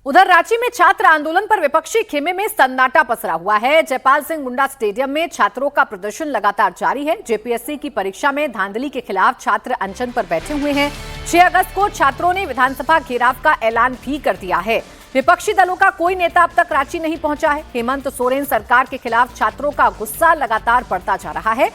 उधर रांची में छात्र आंदोलन पर विपक्षी खेमे में सन्नाटा पसरा हुआ है। जयपाल सिंह मुंडा स्टेडियम में छात्रों का प्रदर्शन लगातार जारी है। जेपीएससी की परीक्षा में धांधली के खिलाफ छात्र अनशन पर बैठे हुए हैं। 6 अगस्त को छात्रों ने विधानसभा घेराव का ऐलान भी कर दिया है। विपक्षी दलों का कोई नेता अब तक रांची नहीं पहुंचा है। हेमंत सोरेन सरकार के खिलाफ छात्रों का गुस्सा लगातार बढ़ता जा रहा है।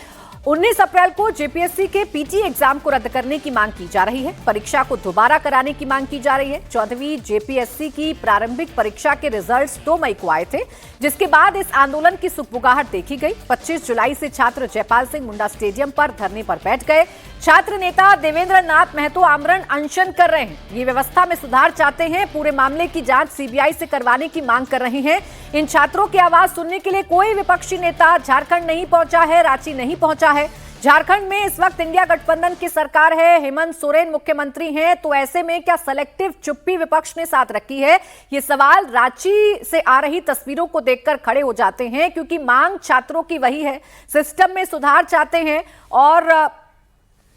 19 अप्रैल को जेपीएससी के पीटी एग्जाम को रद्द करने की मांग की जा रही है। परीक्षा को दोबारा कराने की मांग की जा रही है। 14वीं जेपीएससी की प्रारंभिक परीक्षा के रिजल्ट्स 2 मई को आए थे, जिसके बाद इस आंदोलन की सुगबुगाहट देखी गई। 25 जुलाई से छात्र जयपाल सिंह मुंडा स्टेडियम पर धरने पर बैठ गए। छात्र नेता देवेंद्र नाथ महतो आमरण अनशन कर रहे हैं। ये व्यवस्था में सुधार चाहते हैं। पूरे मामले की जांच सीबीआई से करवाने की मांग कर रहे हैं। इन छात्रों की आवाज सुनने के लिए कोई विपक्षी नेता झारखंड नहीं पहुंचा है, रांची नहीं पहुंचा है। झारखंड में इस वक्त इंडिया गठबंधन की सरकार है, हेमंत सोरेन मुख्यमंत्री हैं, तो ऐसे में क्या सेलेक्टिव चुप्पी विपक्ष ने साथ रखी है? ये सवाल रांची से आ रही तस्वीरों को देखकर खड़े हो जाते हैं, क्योंकि मांग छात्रों की वही है, सिस्टम में सुधार चाहते हैं। और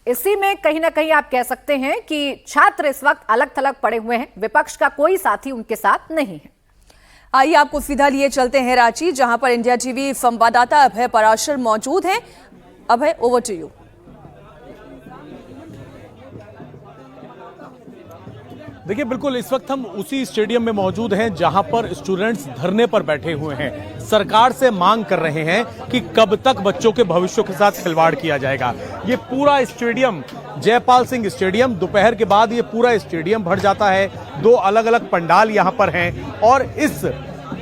इसी में कहीं ना कहीं आप कह सकते हैं कि छात्र इस वक्त अलग थलग पड़े हुए हैं। विपक्ष का कोई साथी उनके साथ नहीं है। आइए आपको सीधा लिए चलते हैं रांची, जहां पर इंडिया टीवी संवाददाता अभय पराशर मौजूद हैं। अभय, ओवर टू यू। देखिए, बिल्कुल इस वक्त हम उसी स्टेडियम में मौजूद हैं जहां पर स्टूडेंट्स धरने पर बैठे हुए हैं। सरकार से मांग कर रहे हैं कि कब तक बच्चों के भविष्य के साथ खिलवाड़ किया जाएगा। ये पूरा स्टेडियम, जयपाल सिंह स्टेडियम, दोपहर के बाद ये पूरा स्टेडियम भर जाता है। 2 अलग अलग पंडाल यहां पर हैं और इस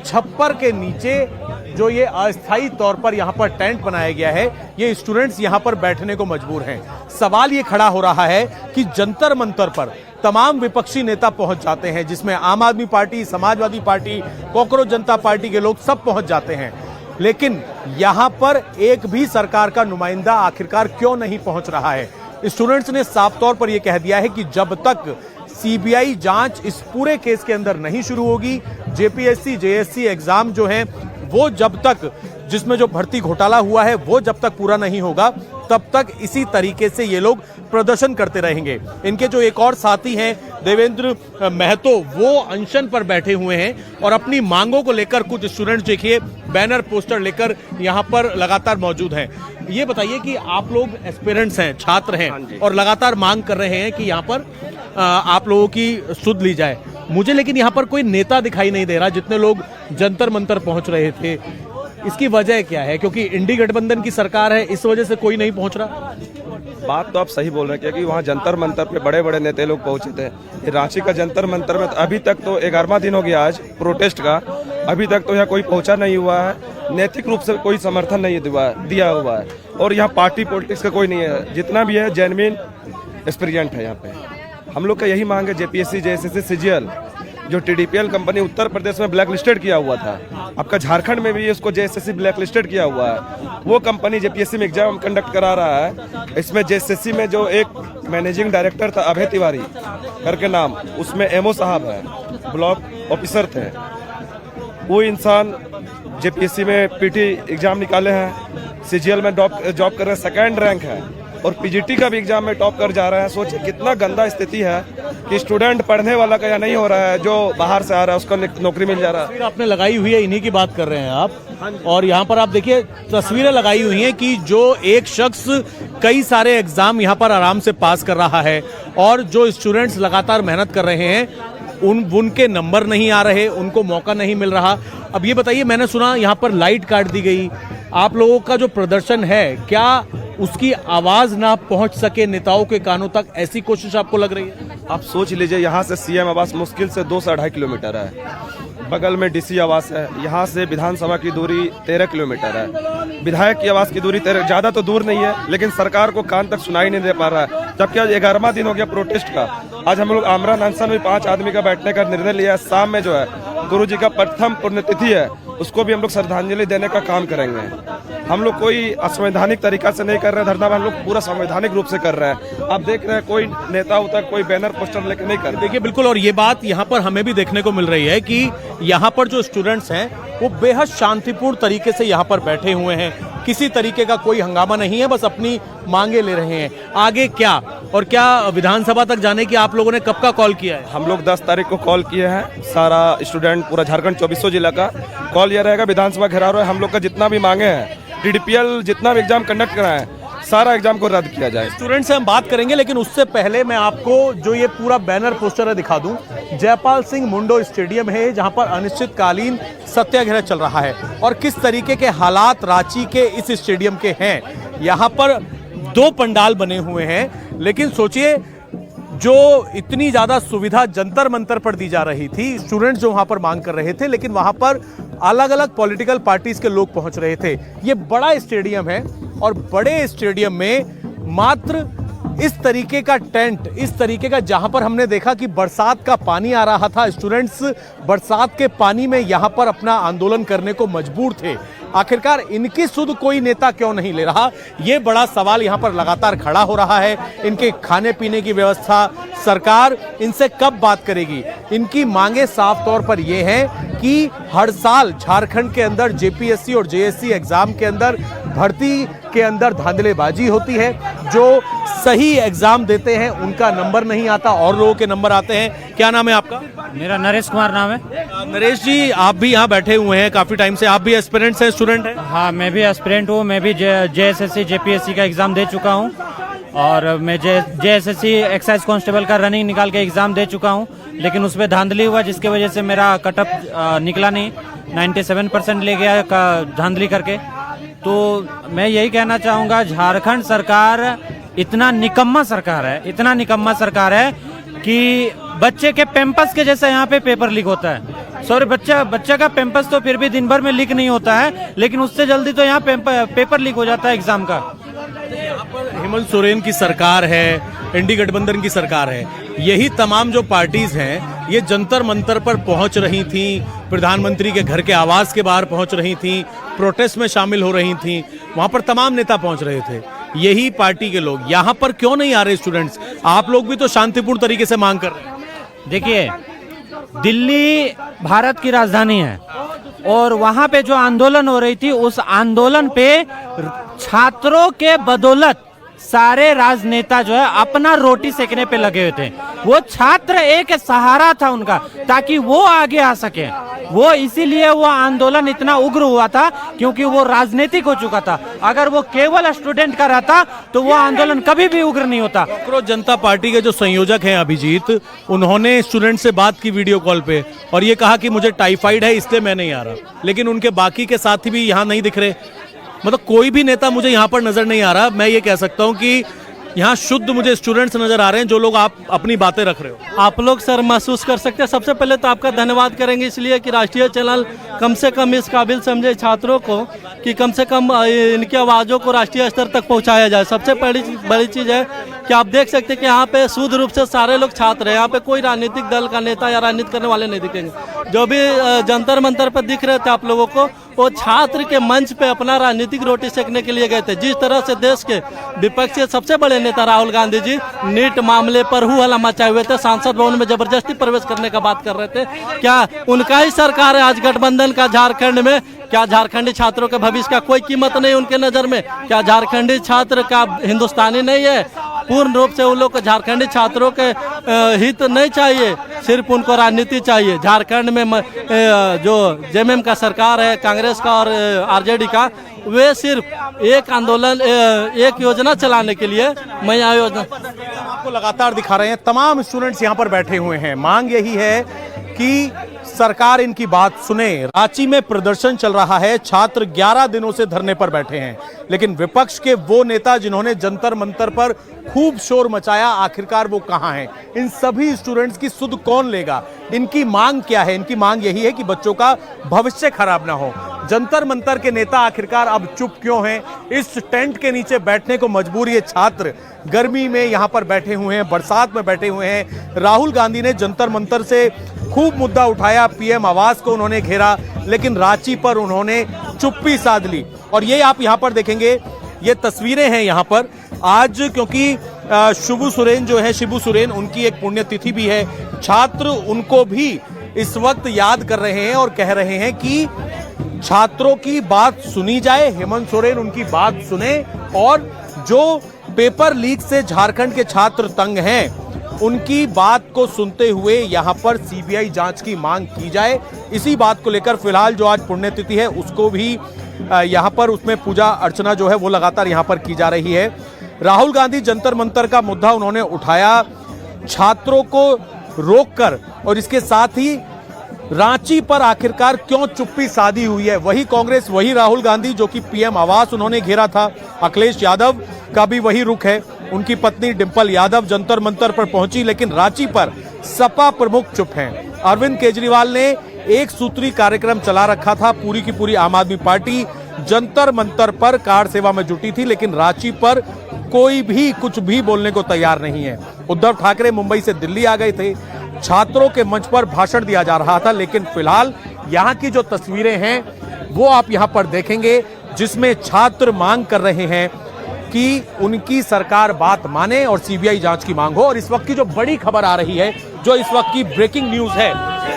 छप्पर के नीचे जो ये अस्थायी तौर पर यहां पर टेंट बनाया गया है, ये स्टूडेंट्स यहां पर बैठने को मजबूर हैं। सवाल ये खड़ा हो रहा है कि जंतर मंतर पर तमाम विपक्षी नेता पहुंच जाते हैं, जिसमें आम आदमी पार्टी, समाजवादी पार्टी, कॉकरोच जनता पार्टी के लोग सब पहुंच जाते हैं, लेकिन यहां पर एक भी सरकार का नुमाइंदा आखिरकार क्यों नहीं पहुंच रहा है? स्टूडेंट्स ने साफ तौर पर यह कह दिया है कि जब तक सीबीआई जांच इस पूरे केस के अंदर नहीं शुरू होगी, जेपीएससी जेएससी एग्जाम जो है वो जब तक, जिसमें जो भर्ती घोटाला हुआ है वो जब तक पूरा नहीं होगा, तब तक इसी तरीके से ये लोग प्रदर्शन करते रहेंगे। इनके जो एक और साथी हैं देवेंद्र महतो, वो अनशन पर बैठे हुए हैं और अपनी मांगों को लेकर कुछ स्टूडेंट्स देखिए बैनर पोस्टर लेकर यहाँ पर लगातार मौजूद हैं। ये बताइए कि आप लोग एस्पिरेंट्स हैं, छात्र हैं और लगातार मांग कर रहे हैं कि यहाँ पर आप लोगों की सुध ली जाए। मुझे लेकिन यहाँ पर कोई नेता दिखाई नहीं दे रहा। जितने लोग जंतर मंतर पहुंच रहे थे, इसकी वजह क्या है? क्योंकि इंडी गठबंधन की सरकार है, इस वजह से कोई नहीं पहुंच रहा। बात तो आप सही बोल रहे हैं, क्योंकि वहाँ जंतर मंतर पे बड़े बड़े नेता लोग पहुंचे थे। रांची का जंतर मंतर में तो अभी तक तो 11वां दिन हो गया आज प्रोटेस्ट का, अभी तक तो यहाँ कोई पहुंचा नहीं हुआ है। नैतिक रूप से कोई समर्थन नहीं दिया हुआ है और यहाँ पार्टी पॉलिटिक्स का कोई नहीं है। जितना भी है जेन्युइन एस्पिरेंट है यहाँ पे। हम लोग का यही मांग है, जेपीएससी जेएसएससी सीजीएल जो टीडीपीएल कंपनी उत्तर प्रदेश में ब्लैक लिस्टेड किया हुआ था, आपका झारखंड में भी इसको जेएसएससी ब्लैक लिस्टेड किया हुआ है। वो कंपनी जेपीएससी में एग्जाम कंडक्ट करा रहा है। इसमें जेएसएससी में जो एक मैनेजिंग डायरेक्टर था अभय तिवारी करके नाम, उसमें एमओ साहब है, ब्लॉक ऑफिसर थे। वो इंसान जेपीएससी में पीटी एग्जाम निकाले हैं, सीजीएल में जॉब कर रहे हैं, 2nd रैंक है और पीजीटी का भी एग्जाम में टॉप कर जा रहा है। सोचिए कितना गंदा स्थिति है कि स्टूडेंट पढ़ने वाला का यहाँ नहीं हो रहा है, जो बाहर से आ रहा है उसको नौकरी मिल जा रहा है। आपने लगाई हुई है, इन्हीं की बात कर रहे हैं आप। और यहाँ पर आप देखिए तस्वीरें लगाई हुई हैं कि जो एक शख्स कई सारे एग्जाम यहाँ पर आराम से पास कर रहा है और जो स्टूडेंट्स लगातार मेहनत कर रहे हैं उनके नंबर नहीं आ रहे, उनको मौका नहीं मिल रहा। अब ये बताइए, मैंने सुना यहाँ पर लाइट काट दी गई। आप लोगों का जो प्रदर्शन है, क्या उसकी आवाज ना पहुंच सके नेताओं के कानों तक, ऐसी कोशिश आपको लग रही है? आप सोच लीजिए, यहाँ से सीएम आवास मुश्किल से 2 से 2.5 किलोमीटर है। बगल में डीसी आवास है। यहाँ से विधानसभा की दूरी 13 किलोमीटर है। विधायक की आवास की दूरी 13, ज्यादा तो दूर नहीं है, लेकिन सरकार को कान तक सुनाई नहीं दे पा रहा है। जबकि आज 11वां दिन हो गया प्रोटेस्ट का। आज हम लोग आमरण अनशन में 5 आदमी का बैठने का निर्णय लिया है। शाम में जो है गुरु जी का प्रथम पुण्यतिथि है, उसको भी हम लोग श्रद्धांजलि देने का काम करेंगे। हम लोग कोई असंवैधानिक तरीका से नहीं कर रहे धरना, हम लोग पूरा संवैधानिक रूप से कर रहे हैं। आप देख रहे हैं कोई नेता उतर कोई बैनर पोस्टर लेकर नहीं कर रहे। देखिए बिल्कुल, और ये बात यहाँ पर हमें भी देखने को मिल रही है कि यहाँ पर जो स्टूडेंट्स हैं वो बेहद शांतिपूर्ण तरीके से यहाँ पर बैठे हुए हैं। किसी तरीके का कोई हंगामा नहीं है, बस अपनी मांगे ले रहे हैं। आगे क्या और क्या विधानसभा तक जाने की आप लोगों ने कब का कॉल किया है? हम लोग 10 तारीख को कॉल किए हैं, सारा स्टूडेंट पूरा झारखंड 2400 जिला का कॉल ये रहेगा, विधानसभा घेराव है। हम लोग का जितना भी मांगे हैं, DDPL जितना भी एग्जाम कंडक्ट कराए हैं, सारा एग्जाम को रद्द किया जाए। स्टूडेंट से हम बात करेंगे, लेकिन उससे पहले मैं आपको जो ये पूरा बैनर पोस्टर है दिखा दूं। जयपाल सिंह मुंडो स्टेडियम है जहां पर अनिश्चितकालीन सत्याग्रह चल रहा है और किस तरीके के हालात रांची के इस स्टेडियम के हैं। यहां पर 2 पंडाल बने हुए हैं, लेकिन सोचिए जो इतनी ज्यादा सुविधा जंतर मंतर पर दी जा रही थी, स्टूडेंट्स जो वहां पर मांग कर रहे थे, लेकिन वहां पर अलग अलग पॉलिटिकल पार्टीज के लोग पहुंच रहे थे। ये बड़ा स्टेडियम है और बड़े स्टेडियम में मात्र इस तरीके का टेंट, इस तरीके का, जहां पर हमने देखा कि बरसात का पानी आ रहा था, स्टूडेंट्स बरसात के पानी में यहां पर अपना आंदोलन करने को मजबूर थे। आखिरकार इनकी सुध कोई नेता क्यों नहीं ले रहा, ये बड़ा सवाल यहां पर लगातार खड़ा हो रहा है। इनके खाने पीने की व्यवस्था सरकार इनसे कब बात करेगी? इनकी मांगे साफ तौर पर यह हैं कि हर साल झारखंड के अंदर JPSC और JSC एग्जाम के अंदर भर्ती के अंदर धांधलेबाजी होती है। जो सही एग्जाम देते हैं उनका नंबर नहीं आता और लोगों के नंबर आते हैं। क्या नाम है आपका? मेरा नरेश कुमार नाम है। नरेश जी, आप भी यहाँ बैठे हुए हैं काफी टाइम से, आप भी एस्पिरेंट्स हैं, स्टूडेंट हैं? हाँ, मैं भी एस्पिरेंट हूँ। मैं भी JSSC JPSC का एग्जाम दे चुका हूँ और मैं JSSC एक्साइज कांस्टेबल का रनिंग निकाल के एग्जाम दे चुका हूँ, लेकिन उसमें धांधली हुआ जिसके वजह से मेरा कटअप निकला नहीं, 97% ले गया धांधली करके। तो मैं यही कहना चाहूँगा, झारखंड सरकार इतना निकम्मा सरकार है, इतना निकम्मा सरकार है कि बच्चे के पैम्पस के जैसा यहाँ पे पेपर लीक होता है। सॉरी, बच्चे का पैम्पस तो फिर भी दिन भर में लीक नहीं होता है, लेकिन उससे जल्दी तो यहाँ पेपर लीक हो जाता है एग्जाम का। हेमंत सोरेन की सरकार है, इंडी गठबंधन की सरकार है, यही तमाम जो पार्टीज हैं ये जंतर मंतर पर पहुंच रही थी, प्रधानमंत्री के घर के आवास के बाहर पहुंच रही थी, प्रोटेस्ट में शामिल हो रही थी, वहां पर तमाम नेता पहुंच रहे थे। यही पार्टी के लोग यहाँ पर क्यों नहीं आ रहे? स्टूडेंट्स, आप लोग भी तो शांतिपूर्ण तरीके से मांग कर रहे हैं। देखिए, दिल्ली भारत की राजधानी है और वहां पे जो आंदोलन हो रही थी, उस आंदोलन पे छात्रों के बदौलत सारे राजनेता जो है अपना रोटी सेकने पे लगे हुए थे। वो छात्र एक सहारा था उनका, ताकि वो आगे आ सके। वो इसीलिए वो आंदोलन इतना उग्र हुआ था क्योंकि वो राजनीतिक हो चुका था। अगर वो केवल स्टूडेंट का रहता तो वो आंदोलन कभी भी उग्र नहीं होता। कांग्रेस जनता पार्टी के जो संयोजक हैं अभिजीत, उन्होंने स्टूडेंट से बात की वीडियो कॉल पे और ये कहा कि मुझे टाइफाइड है इसलिए मैं नहीं आ रहा, लेकिन उनके बाकी के साथी भी यहाँ नहीं दिख रहे। मतलब कोई भी नेता मुझे यहाँ पर नजर नहीं आ रहा। मैं ये कह सकता हूँ कि यहाँ शुद्ध मुझे स्टूडेंट्स नजर आ रहे हैं, जो लोग आप अपनी बातें रख रहे हो। आप लोग सर महसूस कर सकते हैं। सबसे पहले तो आपका धन्यवाद करेंगे इसलिए कि राष्ट्रीय चैनल कम से कम इस काबिल समझे छात्रों को कि कम से कम इनकी आवाज़ों को राष्ट्रीय स्तर तक पहुंचाया जाए। सबसे बड़ी चीज़ है कि आप देख सकते हैं कि यहाँ पे शुद्ध रूप से सारे लोग छात्र हैं। यहाँ पे कोई राजनीतिक दल का नेता या राजनीति करने वाले नहीं दिखेंगे। जो भी जंतर मंतर पर दिख रहे थे आप लोगों को, वो छात्र के मंच पे अपना राजनीतिक रोटी सेकने के लिए गए थे। जिस तरह से देश के विपक्षी सबसे बड़े नेता राहुल गांधी जी नीट मामले पर हु हल्ला मचाए हुए थे, सांसद भवन में जबरदस्ती प्रवेश करने का बात कर रहे थे। क्या उनका ही सरकार है आज गठबंधन का झारखंड में? क्या झारखंडी छात्रों के भविष्य का कोई कीमत नहीं उनके नजर में? क्या झारखंडी छात्र का हिंदुस्तानी नहीं है? पूर्ण रूप से उन लोग को झारखंडी छात्रों के हित नहीं चाहिए, सिर्फ उनको राजनीति चाहिए। झारखंड में जो जेएमएम का सरकार है, कांग्रेस का और आरजेडी का, वे सिर्फ एक आंदोलन, एक योजना चलाने के लिए मैया योजना आपको लगातार दिखा रहे हैं। तमाम स्टूडेंट्स यहाँ पर बैठे हुए हैं। मांग यही है कि सरकार इनकी बात सुने। रांची में प्रदर्शन चल रहा है, छात्र 11 दिनों से धरने पर बैठे हैं, लेकिन विपक्ष के वो नेता जिन्होंने जंतर मंतर पर खूब शोर मचाया, आखिरकार वो कहां हैं? इन सभी स्टूडेंट्स की सुध कौन लेगा? इनकी मांग क्या है? इनकी मांग यही है कि बच्चों का भविष्य खराब ना हो। जंतर मंतर के नेता आखिरकार अब चुप क्यों हैं? इस टेंट के नीचे बैठने को मजबूर ये छात्र गर्मी में यहाँ पर बैठे हुए हैं, बरसात में बैठे हुए हैं। राहुल गांधी ने जंतर मंतर से खूब मुद्दा उठाया, पीएम आवास को उन्होंने घेरा, लेकिन रांची पर उन्होंने चुप्पी साध ली। और ये आप यहाँ पर देखेंगे, ये तस्वीरें हैं यहाँ पर आज, क्योंकि शिबू सोरेन उनकी एक पुण्यतिथि भी है। छात्र उनको भी इस वक्त याद कर रहे हैं और कह रहे हैं कि छात्रों की बात सुनी जाए, हेमंत सोरेन उनकी बात सुने और जो पेपर लीक से झारखंड के छात्र तंग हैं उनकी बात को सुनते हुए यहां पर सीबीआई जांच की मांग की जाए। इसी बात को लेकर फिलहाल जो आज पुण्यतिथि है उसको भी यहां पर उसमें पूजा अर्चना जो है वो लगातार यहां पर की जा रही है। राहुल गांधी जंतर मंतर का मुद्दा उन्होंने उठाया, छात्रों को रोककर, और इसके साथ ही रांची पर आखिरकार क्यों चुप्पी साधी हुई है। वही कांग्रेस, वही राहुल गांधी जो कि पीएम आवास उन्होंने घेरा था, अखिलेश यादव का भी वही रुख है। उनकी पत्नी डिंपल यादव जंतर मंतर पर पहुंची, लेकिन रांची पर सपा प्रमुख चुप हैं। अरविंद केजरीवाल ने एक सूत्री कार्यक्रम चला रखा था, पूरी की पूरी आम आदमी पार्टी जंतर मंतर पर कार सेवा में जुटी थी, लेकिन रांची पर कोई भी कुछ भी बोलने को तैयार नहीं है। उद्धव ठाकरे मुंबई से दिल्ली आ गए थे, छात्रों के मंच पर भाषण दिया जा रहा था, लेकिन फिलहाल यहां की जो तस्वीरें हैं वो आप यहां पर देखेंगे, जिसमें छात्र मांग कर रहे हैं कि उनकी सरकार बात माने और सीबीआई जांच की मांग हो। और इस वक्त की जो बड़ी खबर आ रही है, जो इस वक्त की ब्रेकिंग न्यूज है,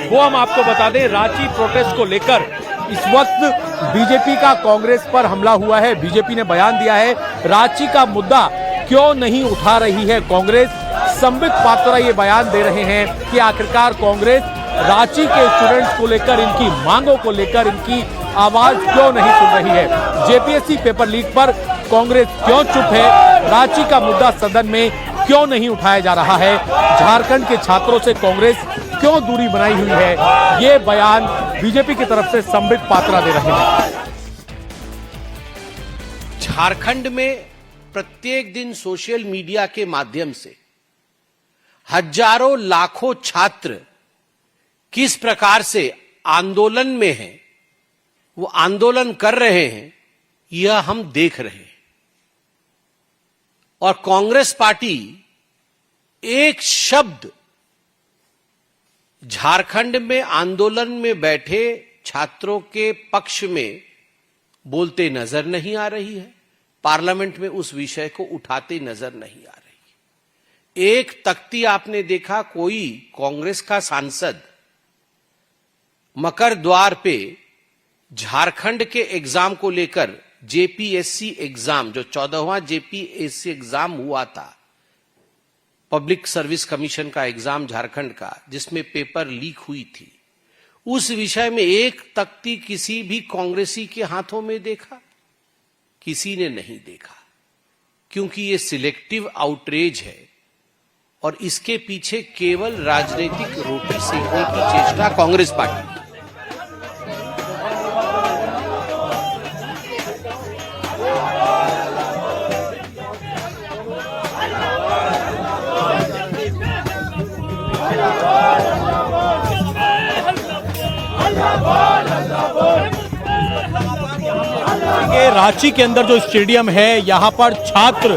वो हम आपको बता दें। रांची प्रोटेस्ट को लेकर इस वक्त बीजेपी का कांग्रेस पर हमला हुआ है। बीजेपी ने बयान दिया है, रांची का मुद्दा क्यों नहीं उठा रही है कांग्रेस। संबित पात्रा ये बयान दे रहे हैं कि आखिरकार कांग्रेस रांची के स्टूडेंट्स को लेकर, इनकी मांगों को लेकर इनकी आवाज क्यों नहीं सुन रही है। जेपीएससी पेपर लीक पर कांग्रेस क्यों चुप है, रांची का मुद्दा सदन में क्यों नहीं उठाया जा रहा है, झारखंड के छात्रों से कांग्रेस क्यों दूरी बनाई हुई है, ये बयान बीजेपी की तरफ से संबित पात्रा दे रहे हैं। झारखंड में प्रत्येक दिन सोशल मीडिया के माध्यम से हजारों लाखों छात्र किस प्रकार से आंदोलन में हैं, वो आंदोलन कर रहे हैं, यह हम देख रहे हैं। और कांग्रेस पार्टी एक शब्द झारखंड में आंदोलन में बैठे छात्रों के पक्ष में बोलते नजर नहीं आ रही है, पार्लियामेंट में उस विषय को उठाते नजर नहीं आ रही है। एक तख्ती आपने देखा, कोई कांग्रेस का सांसद मकर द्वार पे झारखंड के एग्जाम को लेकर, जेपीएससी एग्जाम, जो 14वां जेपीएससी एग्जाम हुआ था, पब्लिक सर्विस कमीशन का एग्जाम झारखंड का, जिसमें पेपर लीक हुई थी, उस विषय में एक तख्ती किसी भी कांग्रेसी के हाथों में देखा? किसी ने नहीं देखा, क्योंकि ये सिलेक्टिव आउटरीच है और इसके पीछे केवल राजनीतिक रोटी सेकने की चेष्टा कांग्रेस पार्टी। रांची के अंदर जो स्टेडियम है, यहां पर छात्र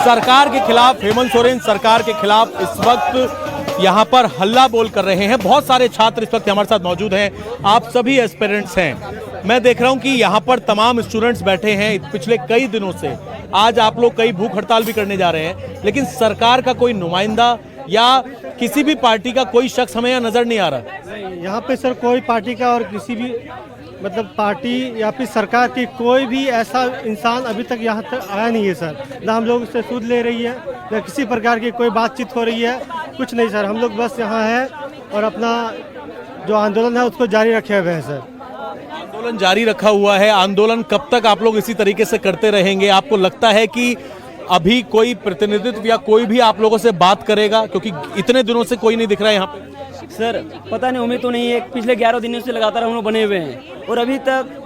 सरकार के खिलाफ, हेमंत सोरेन सरकार के खिलाफ इस वक्त यहां पर हल्ला बोल कर रहे हैं। बहुत सारे छात्र इस वक्त हमारे साथ मौजूद हैं, आप सभी एस्पिरेंट्स हैं। मैं देख रहा हूं कि यहां पर तमाम स्टूडेंट्स बैठे हैं पिछले कई दिनों से। आज आप लोग कई भूख हड़ताल भी करने जा रहे हैं, लेकिन सरकार का कोई नुमाइंदा या किसी भी पार्टी का कोई शख्स हमें यहाँ नजर नहीं आ रहा। यहाँ पे सर कोई पार्टी का और किसी भी मतलब पार्टी या फिर सरकार की कोई भी ऐसा इंसान अभी तक यहाँ तक आया नहीं है सर। ना हम लोग उससे सूद ले रही है, ना किसी प्रकार की कोई बातचीत हो रही है, कुछ नहीं सर। हम लोग बस यहाँ है और अपना जो आंदोलन है उसको जारी रखे हुए हैं सर। आंदोलन जारी रखा हुआ है। आंदोलन कब तक आप लोग इसी तरीके से करते रहेंगे? आपको लगता है कि अभी कोई प्रतिनिधित्व या कोई भी आप लोगों से बात करेगा? क्योंकि इतने दिनों से कोई नहीं दिख रहा है यहाँ पे। सर पता नहीं, उम्मीद तो नहीं है। पिछले 11 दिनों से लगातार हम लोग बने हुए हैं और अभी तक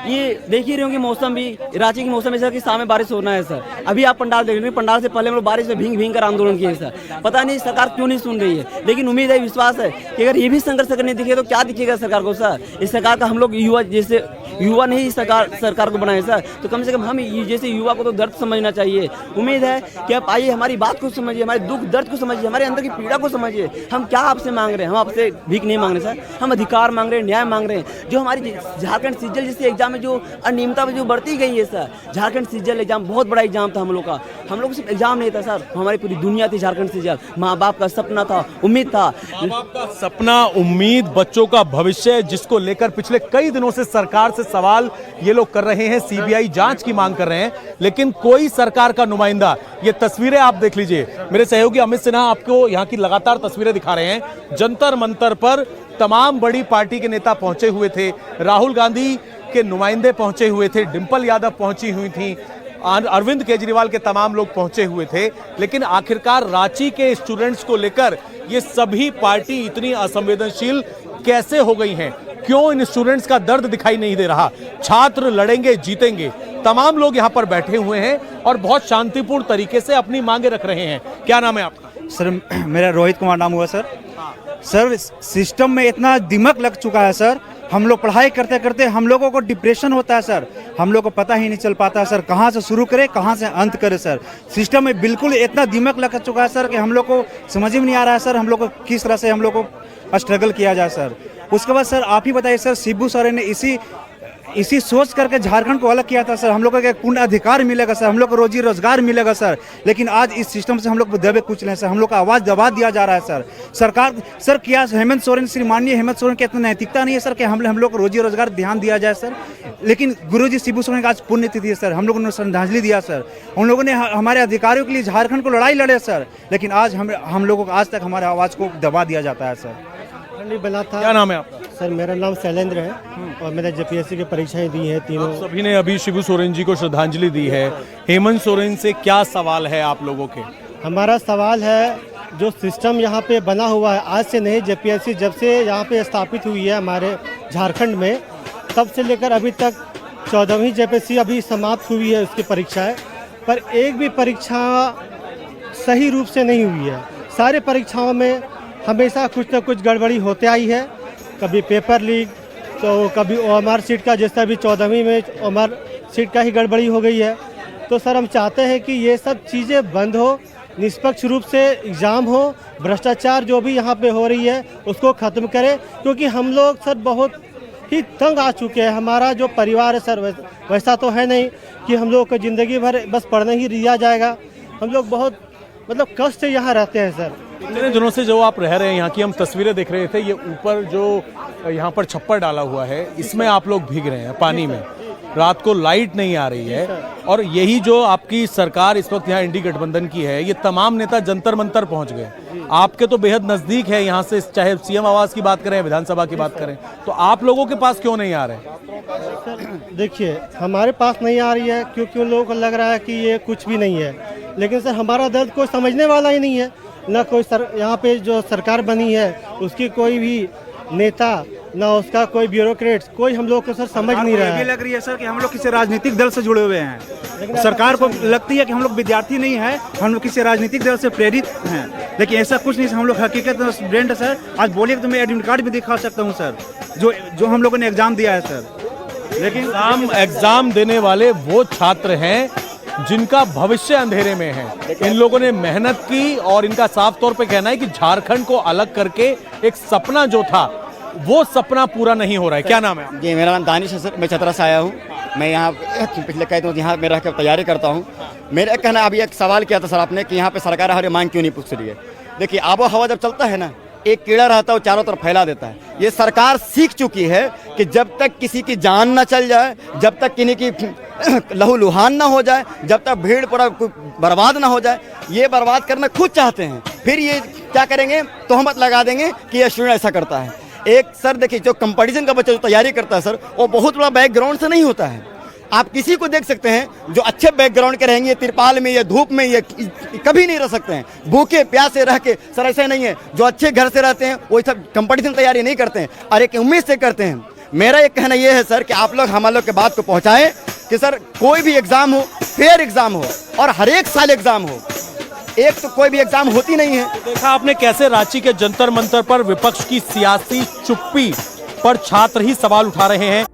ये देख ही रहे होंगे, मौसम भी रांची की मौसम ऐसा कि सामने बारिश होना है सर। अभी आप पंडाल देख रहे हैं, पंडाल से पहले हम लोग बारिश में भींग भींग कर आंदोलन किए सर। पता नहीं सरकार क्यों नहीं सुन रही है, लेकिन उम्मीद है, विश्वास है कि अगर ये भी संघर्ष करने दिखे तो क्या दिखेगा सरकार को सर। इस सरकार का हम लोग युवा, जैसे युवा ने ही सरकार को बनाए सर, तो कम से कम हम जैसे युवा को तो दर्द समझना चाहिए। उम्मीद है कि आप आइए, हमारी बात को समझिए, हमारे दुख दर्द को समझिए, हमारे अंदर की पीड़ा को समझिए। हम क्या आपसे मांग रहे हैं? हम आपसे भीख नहीं मांग रहे सर, हम अधिकार मांग रहे हैं, न्याय मांग रहे हैं। जो हमारी झारखंड सीजल जैसे एग्जाम में जो अनियमितता जो बढ़ती गई है सर, झारखंड सीजल एग्जाम बहुत बड़ा एग्जाम था हम लोग का। हम लोग सिर्फ एग्जाम नहीं था सर, हमारी पूरी दुनिया थी झारखंड सीजल। माँ बाप का सपना था, उम्मीद था, माँ बाप का सपना, उम्मीद, बच्चों का भविष्य, जिसको लेकर पिछले कई दिनों से सरकार से सवाल ये लोग कर रहे हैं, सीबीआई जांच की मांग कर रहे हैं, लेकिन कोई सरकार का नुमाइंदा, ये तस्वीरें आप देख लीजिए, मेरे सहयोगी अमित सिन्हा आपको यहाँ की लगातार तस्वीरें दिखा रहे हैं। जंतर मंतर पर तमाम बड़ी पार्टी के नेता पहुंचे हुए थे, राहुल गांधी के नुमाइंदे पहुंचे हुए थे, डिंपल यादव पहुंची हुई थी, अरविंद केजरीवाल के तमाम लोग पहुंचे हुए थे, लेकिन आखिरकार रांची के स्टूडेंट्स को लेकर ये सभी पार्टी इतनी असंवेदनशील कैसे हो गई हैं? क्यों इन स्टूडेंट्स का दर्द दिखाई नहीं दे रहा? छात्र लड़ेंगे, जीतेंगे। तमाम लोग यहाँ पर बैठे हुए हैं और बहुत शांतिपूर्ण तरीके से अपनी मांगे रख रहे हैं। क्या नाम है आपका? सर मेरा रोहित कुमार नाम हुआ सर। सर सिस्टम में इतना दिमाग लग चुका है सर, हम लोग पढ़ाई करते करते हम लोगों को डिप्रेशन होता है सर, हम लोग को पता ही नहीं चल पाता सर कहाँ से शुरू करें कहाँ से अंत करें सर। सिस्टम में बिल्कुल इतना दिमाग लग चुका है सर कि हम लोग को समझ में नहीं आ रहा है सर हम लोग को किस तरह से हम लोग को स्ट्रगल किया जाए सर। उसके बाद सर आप ही बताइए सर, शिबू सोरेन ने इसी सोच करके झारखंड को अलग किया था सर, हम लोग को एक पूर्ण अधिकार मिलेगा सर, हम लोग को रोजी रोजगार मिलेगा सर, लेकिन आज इस सिस्टम से हम लोग को दबे कुचले हैं सर, हम लोग का आवाज़ दबा दिया जा रहा है सर। सरकार सर क्या हेमंत सोरेन, श्री माननीय हेमंत सोरेन की इतना नैतिकता नहीं है सर कि हम लोग को रोजी रोजगार ध्यान दिया जाए सर, लेकिन गुरुजी शिबू सोरेन का आज पुण्यतिथि है सर, हम लोगों ने श्रद्धांजलि दिया सर, उन लोगों ने हमारे अधिकारियों के लिए झारखंड को लड़ाई लड़े सर, लेकिन आज हम लोगों को आज तक हमारे आवाज़ को दबा दिया जाता है सर। बना था। क्या नाम है आपका? सर मेरा नाम शैलेंद्र है और मैंने जेपीएससी की परीक्षाएं दी हैं तीनों। आप सभी ने अभी शिबू सोरेन जी को श्रद्धांजलि दी है, हेमंत सोरेन से क्या सवाल है आप लोगों के? हमारा सवाल है जो सिस्टम यहाँ पे बना हुआ है, आज से नहीं, जेपीएससी जब से यहाँ पे स्थापित हुई है हमारे झारखंड में, तब से लेकर अभी तक 14वीं जेपीएससी अभी समाप्त हुई है उसकी परीक्षाएं, पर एक भी परीक्षा सही रूप से नहीं हुई है। सारे परीक्षाओं में हमेशा कुछ न कुछ गड़बड़ी होते आई है, कभी पेपर लीक, तो कभी ओएमआर सीट का, जैसा अभी 14वीं में ओएमआर सीट का ही गड़बड़ी हो गई है। तो सर हम चाहते हैं कि ये सब चीज़ें बंद हो, निष्पक्ष रूप से एग्ज़ाम हो, भ्रष्टाचार जो भी यहाँ पे हो रही है उसको ख़त्म करें, क्योंकि हम लोग सर बहुत ही तंग आ चुके हैं। हमारा जो परिवार है सर वैसा तो है नहीं कि हम लोग को ज़िंदगी भर बस पढ़ने ही दिया जाएगा, हम लोग बहुत कष्ट से यहाँ रहते हैं सर। इतने दिनों से जो आप रह रहे हैं, यहाँ की हम तस्वीरें देख रहे थे, ये ऊपर जो यहाँ पर छप्पर डाला हुआ है इसमें आप लोग भीग रहे हैं पानी में, रात को लाइट नहीं आ रही है, और यही जो आपकी सरकार इस वक्त यहाँ इंडी गठबंधन की है, ये तमाम नेता जंतर मंतर पहुंच गए, आपके तो बेहद नजदीक है यहाँ से, चाहे सीएम आवास की बात करें, विधानसभा की बात करें, तो आप लोगों के पास क्यों नहीं आ रहे? सर देखिए हमारे पास नहीं आ रही है क्योंकि उन लोगों को लग रहा है कि ये कुछ भी नहीं है, लेकिन सर हमारा दर्द कोई समझने वाला ही नहीं है, न कोई यहाँ पे जो सरकार बनी है उसकी कोई भी नेता, ना उसका कोई ब्यूरोक्रेट्स, कोई हम लोग को सर समझ नहीं रहा है। ये लग रही है सर कि हम लोग किसी राजनीतिक दल से जुड़े हुए हैं, सरकार को लगती है कि हम लोग विद्यार्थी नहीं है, हम लोग किसी राजनीतिक दल से प्रेरित हैं, लेकिन ऐसा कुछ नहीं, हम लोग हकीकत में स्टूडेंट है सर। आज बोलिए तो मैं एडमिट कार्ड भी दिखा सकता हूँ सर, जो हम लोगों ने एग्जाम दिया है सर, लेकिन एग्जाम देने वाले वो छात्र हैं जिनका भविष्य अंधेरे में है। इन लोगों ने मेहनत की और इनका साफ तौर पे कहना है कि झारखंड को अलग करके एक सपना जो था वो सपना पूरा नहीं हो रहा है। क्या नाम है? जी मेरा नाम दानिश है सर, मैं चतरा से आया हूँ, मैं यहाँ पिछले कई दिनों यहाँ में रह कर तैयारी करता हूँ। मेरा कहना, अभी एक सवाल किया था सर आपने कि यहाँ पे सरकार हमारी मांग क्यों नहीं पूछ रही है। देखिए आबो हवा जब चलता है ना, एक कीड़ा रहता है वो चारों तरफ फैला देता है। ये सरकार सीख चुकी है कि जब तक किसी की जान न चल जाए, जब तक किन्हीं की लहू लुहान ना हो जाए, जब तक भीड़ पड़ा बर्बाद ना हो जाए, ये बर्बाद करना खुद चाहते हैं, फिर ये क्या करेंगे, तोहमत लगा देंगे कि ये स्टूडेंट ऐसा करता है। एक सर देखिए जो कंपटीशन का बच्चा जो तैयारी करता है सर, वो बहुत बड़ा बैकग्राउंड से नहीं होता है। आप किसी को देख सकते हैं जो अच्छे बैकग्राउंड के रहेंगे, तिरपाल में या धूप में ये कभी नहीं रह सकते हैं, भूखे प्यासे रह के सर, ऐसा नहीं है। जो अच्छे घर से रहते हैं वो सब कंपटीशन तैयारी नहीं करते हैं और एक उम्मीद से करते हैं। मेरा एक कहना ये है सर कि आप लोग हम लोग के बात को पहुँचाएँ कि सर कोई भी एग्ज़ाम हो, फेयर एग्ज़ाम हो और हर एक साल एग्ज़ाम हो, एक तो कोई भी एग्जाम होती नहीं है। देखा आपने कैसे रांची के जंतर मंतर पर विपक्ष की सियासी चुप्पी पर छात्र ही सवाल उठा रहे हैं।